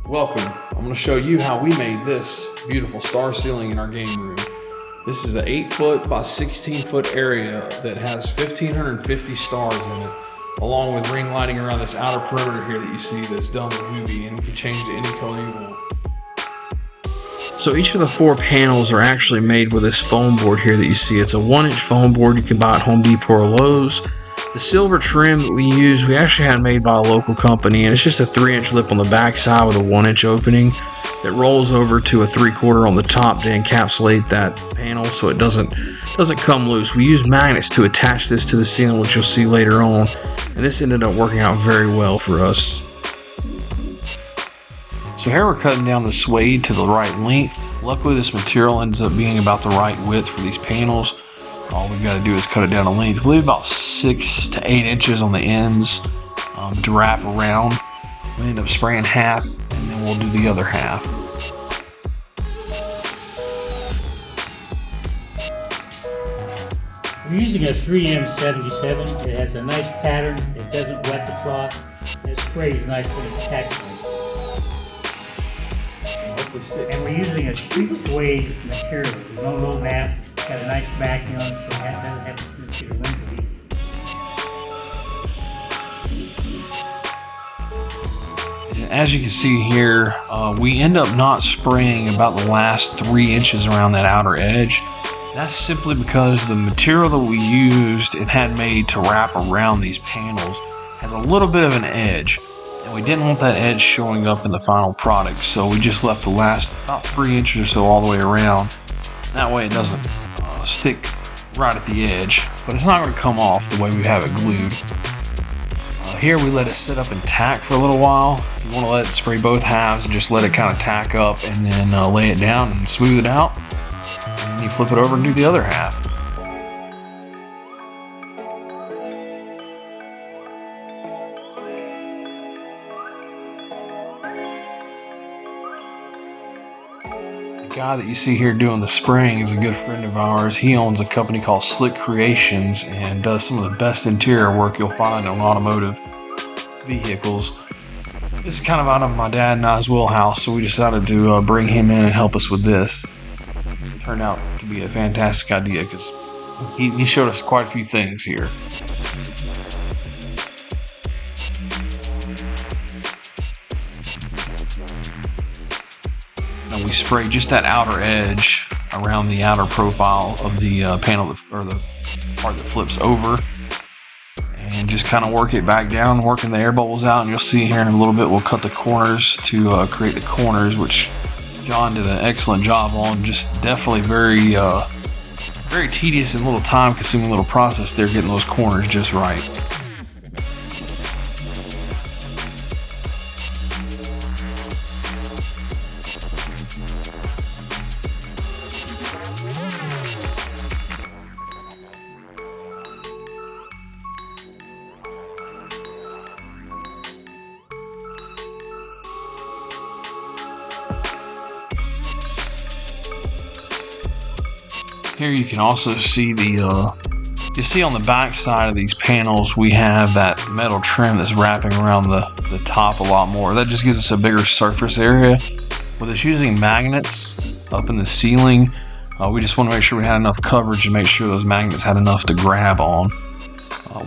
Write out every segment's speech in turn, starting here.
Welcome. I'm going to show you how we made this beautiful star ceiling in our game room. This is an 8-foot by 16-foot area that has 1,550 stars in it, along with ring lighting around this outer perimeter here that you see that's done with Govee, and you can change to any color you want. So each of the 4 panels are actually made with this foam board here that you see. It's a 1-inch foam board you can buy at Home Depot or Lowe's. The silver trim that we use, we actually had made by a local company, and it's just a 3-inch lip on the back side with a 1-inch opening that rolls over to a 3/4 on the top to encapsulate that panel so it doesn't come loose. We use magnets to attach this to the ceiling, which you'll see later on, and this ended up working out very well for us. So here we're cutting down the suede to the right length. Luckily this material ends up being about the right width for these panels. All we've got to do is cut it down a length. We leave about 6 to 8 inches on the ends to wrap around. We end up spraying half, and then we'll do the other half. We're using a 3M77. It has a nice pattern. It doesn't wet the cloth. It sprays nicely and protects. And we're using a street suede material. There's no low mat. It's got a nice backing on it, so it doesn't have to slip your length. As you can see here, we end up not spraying about the last 3 inches around that outer edge. That's simply because the material that we used and had made to wrap around these panels has a little bit of an edge, and we didn't want that edge showing up in the final product, so we just left the last about 3 inches or so all the way around. That way it doesn't stick right at the edge, but it's not going to come off the way we have it glued. Here we let it sit up and tack for a little while. You want to let it spray both halves and just let it kind of tack up, and then lay it down and smooth it out. And then you flip it over and do the other half. The guy that you see here doing the spraying is a good friend of ours. He owns a company called Slick Creations and does some of the best interior work you'll find on automotive vehicles. This is kind of out of my dad and I's wheelhouse, so we decided to bring him in and help us with this. It turned out to be a fantastic idea because he showed us quite a few things here. Now we spray just that outer edge around the outer profile of the panel, or the part that flips over, and just kind of work it back down, working the air bubbles out. And you'll see here in a little bit we'll cut the corners to create the corners, which John did an excellent job on. Just definitely very tedious and little time consuming little process there, getting those corners just right. Here you can also see you see on the back side of these panels we have that metal trim that's wrapping around the top a lot more. That just gives us a bigger surface area. With us using magnets up in the ceiling, we just want to make sure we had enough coverage to make sure those magnets had enough to grab on.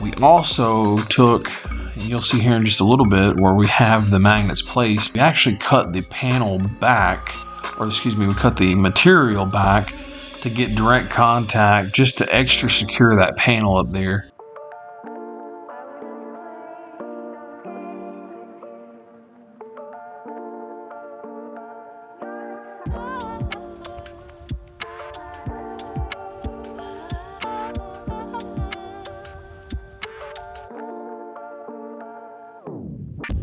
We also took, and you'll see here in just a little bit where we have the magnets placed, we actually cut the panel back, or excuse me, we cut the material back to get direct contact, just to extra secure that panel up there.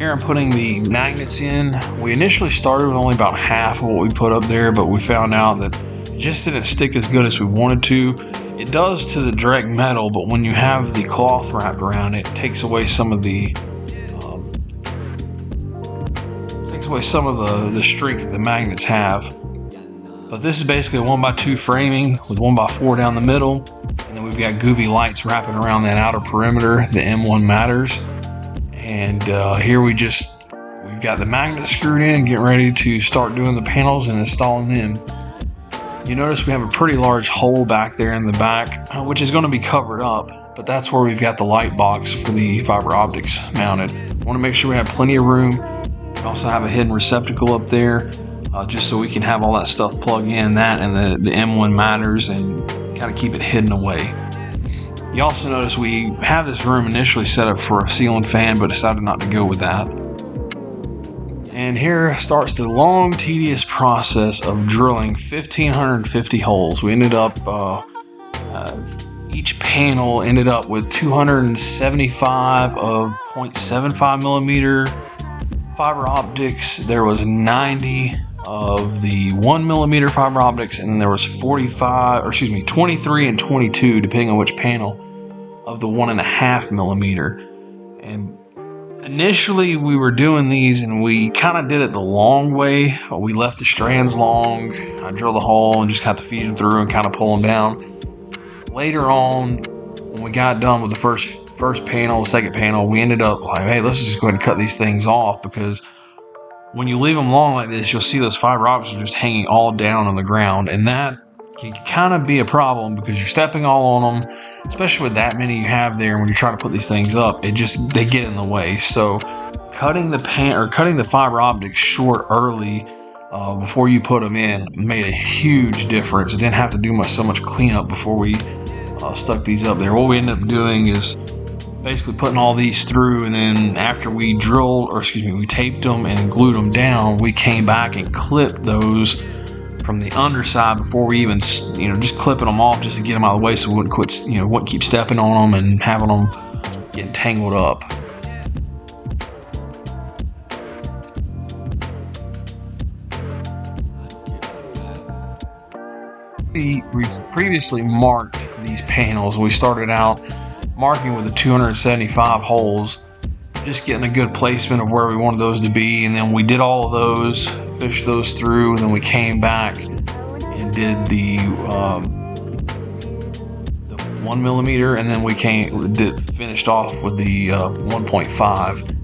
Here I'm putting the magnets in. We initially started with only about half of what we put up there, but we found out that it just didn't stick as good as we wanted to. It does to the direct metal, but when you have the cloth wrapped around it, it takes away some of the strength that the magnets have. But this is basically a 1x2 framing with 1x4 down the middle, and then we've got Govee lights wrapping around that outer perimeter, the M1 Matters. And here we We've got the magnet screwed in, getting ready to start doing the panels and installing them. You notice we have a pretty large hole back there in the back, which is going to be covered up, but that's where we've got the light box for the fiber optics mounted. I want to make sure we have plenty of room. We also have a hidden receptacle up there, just so we can have all that stuff plugged in, that and the M1 matters, and kind of keep it hidden away. You also notice we have this room initially set up for a ceiling fan, but decided not to go with that. And here starts the long, tedious process of drilling 1,550 holes. We ended up, each panel ended up with 275 of 0.75 millimeter fiber optics. There was 90 of the 1 millimeter fiber optics, and then there was 23 and 22, depending on which panel, of the 1.5 millimeter. And initially we were doing these and we kind of did it the long way. We left the strands long. I drilled a hole and just had to feed them through and kind of pull them down. Later on, when we got done with the first panel, second panel, we ended up like, hey, let's just go ahead and cut these things off, because when you leave them long like this, you'll see those fiber optics are just hanging all down on the ground, and that can kind of be a problem because you're stepping all on them, especially with that many you have there. When you try to put these things up, they get in the way. So cutting the fiber optics short early before you put them in made a huge difference. It didn't have to do so much cleanup before we stuck these up there. What we ended up doing is basically putting all these through, and then after we we taped them and glued them down, we came back and clipped those from the underside before we even, just clipping them off just to get them out of the way, so we wouldn't keep stepping on them and having them get tangled up. We previously marked these panels. We started out marking with the 275 holes, just getting a good placement of where we wanted those to be, and then we did all of those, fished those through, and then we came back and did the 1 millimeter, and then we finished off with the 1.5.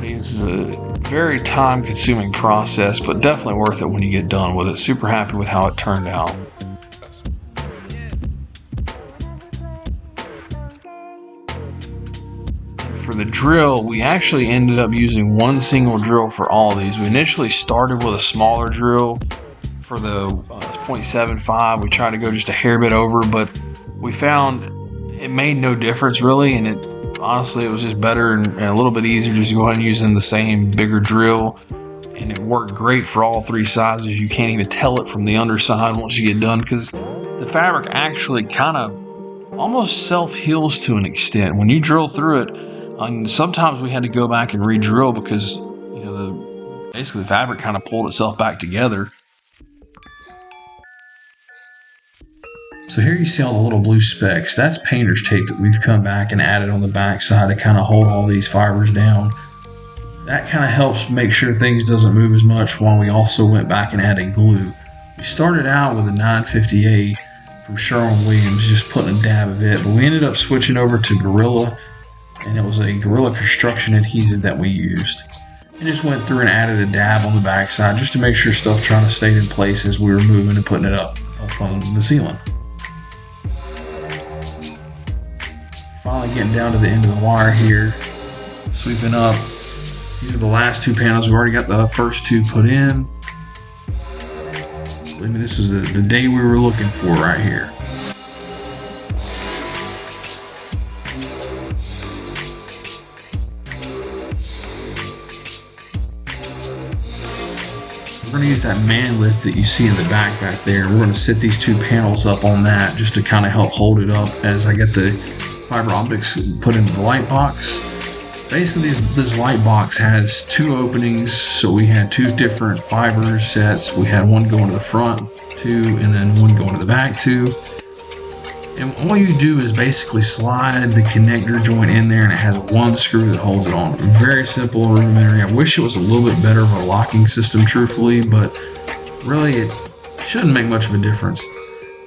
This is a very time-consuming process, but definitely worth it when you get done with it. Super happy with how it turned out. For the drill, we actually ended up using one single drill for all these. We initially started with a smaller drill for the 0.75. We tried to go just a hair bit over, but we found it made no difference really, and it was just better and a little bit easier just to go ahead and using the same bigger drill, and it worked great for all three sizes. You can't even tell it from the underside once you get done, because the fabric actually kind of almost self-heals to an extent when you drill through it. And sometimes we had to go back and re-drill because basically the fabric kind of pulled itself back together. So here you see all the little blue specks. That's painter's tape that we've come back and added on the back side to kind of hold all these fibers down. That kind of helps make sure things doesn't move as much, while we also went back and added glue. We started out with a 958 from Sherwin-Williams, just putting a dab of it, but we ended up switching over to Gorilla, and it was a Gorilla construction adhesive that we used. And just went through and added a dab on the backside just to make sure stuff trying to stay in place as we were moving and putting it up on the ceiling. Finally getting down to the end of the wire here, sweeping up. These are the last two panels. We've already got the first two put in. Believe me, this was the day we were looking for right here. We're going to use that man lift that you see in the back there. We're going to sit these two panels up on that just to kind of help hold it up as I get the fiber optics put into the light box. Basically, this light box has two openings, so we had two different fiber sets. We had one going to the front two, and then one going to the back two. And all you do is basically slide the connector joint in there, and it has one screw that holds it on. Very simple, rudimentary. I wish it was a little bit better of a locking system, truthfully, but really it shouldn't make much of a difference.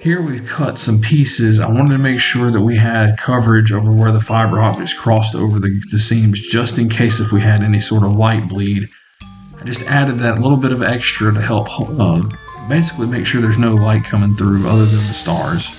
Here we've cut some pieces. I wanted to make sure that we had coverage over where the fiber optics crossed over the seams, just in case if we had any sort of light bleed. I just added that little bit of extra to help basically make sure there's no light coming through other than the stars.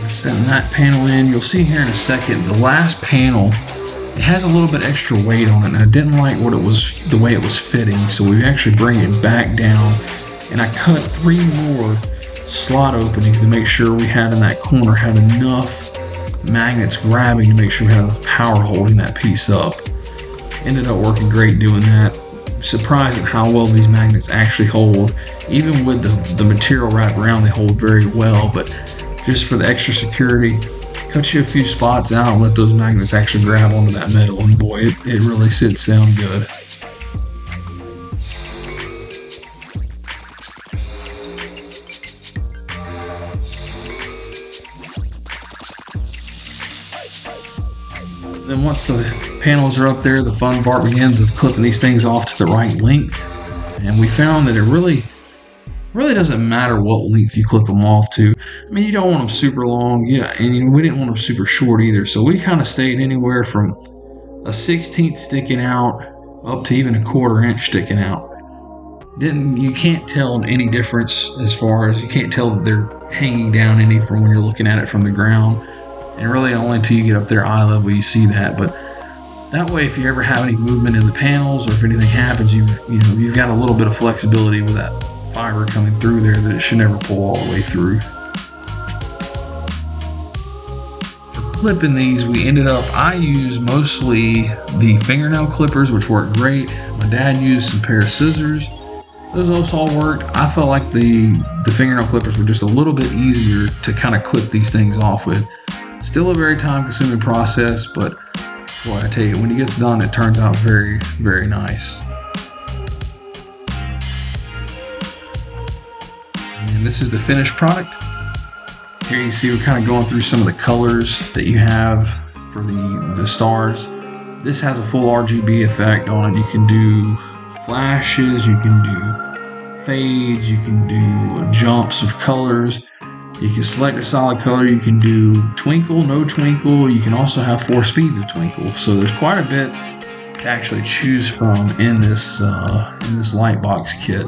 Setting that panel in. You'll see here in a second, the last panel, it has a little bit extra weight on it, and I didn't like the way it was fitting, so we actually bring it back down, and I cut 3 more slot openings to make sure we had in that corner had enough magnets grabbing to make sure we had enough power holding that piece up. Ended up working great doing that. Surprised at how well these magnets actually hold. Even with the material wrapped around, they hold very well, but just for the extra security, cut you a few spots out and let those magnets actually grab onto that metal, and boy, it really sits down good. Then once the panels are up there, the fun part begins of clipping these things off to the right length, and we found that it really doesn't matter what length you clip them off to. I mean, you don't want them super long, yeah, and we didn't want them super short either, so we kind of stayed anywhere from a 1/16 sticking out up to even a 1/4 inch sticking out. You can't tell any difference as far as, you can't tell that they're hanging down any from when you're looking at it from the ground, and really only until you get up there eye level you see that. But that way, if you ever have any movement in the panels, or if anything happens, you've got a little bit of flexibility with that fiber coming through there that it should never pull all the way through. For clipping these, I use mostly the fingernail clippers, which work great. My dad used some pair of scissors. Those also all worked. I felt like the fingernail clippers were just a little bit easier to kind of clip these things off with. Still a very time consuming process, but boy, I tell you, when it gets done, it turns out very, very nice. And this is the finished product. Here you see we're kind of going through some of the colors that you have for the stars. This has a full RGB effect on it. You can do flashes, you can do fades, you can do jumps of colors. You can select a solid color, you can do twinkle, no twinkle, you can also have 4 speeds of twinkle. So there's quite a bit to actually choose from in this Lightbox kit.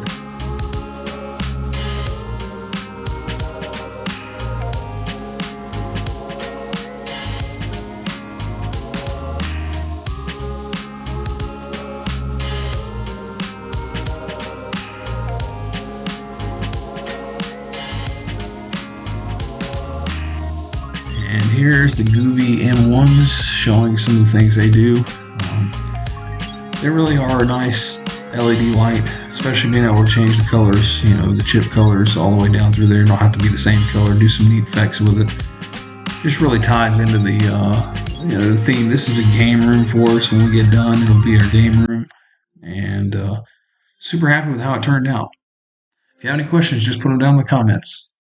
And here's the Govee M1s showing some of the things they do. They really are a nice LED light, especially being able to change the colors, the chip colors all the way down through there. Don't have to be the same color, do some neat effects with it. Just really ties into the theme. This is a game room for us. When we get done, it'll be our game room. And super happy with how it turned out. If you have any questions, just put them down in the comments.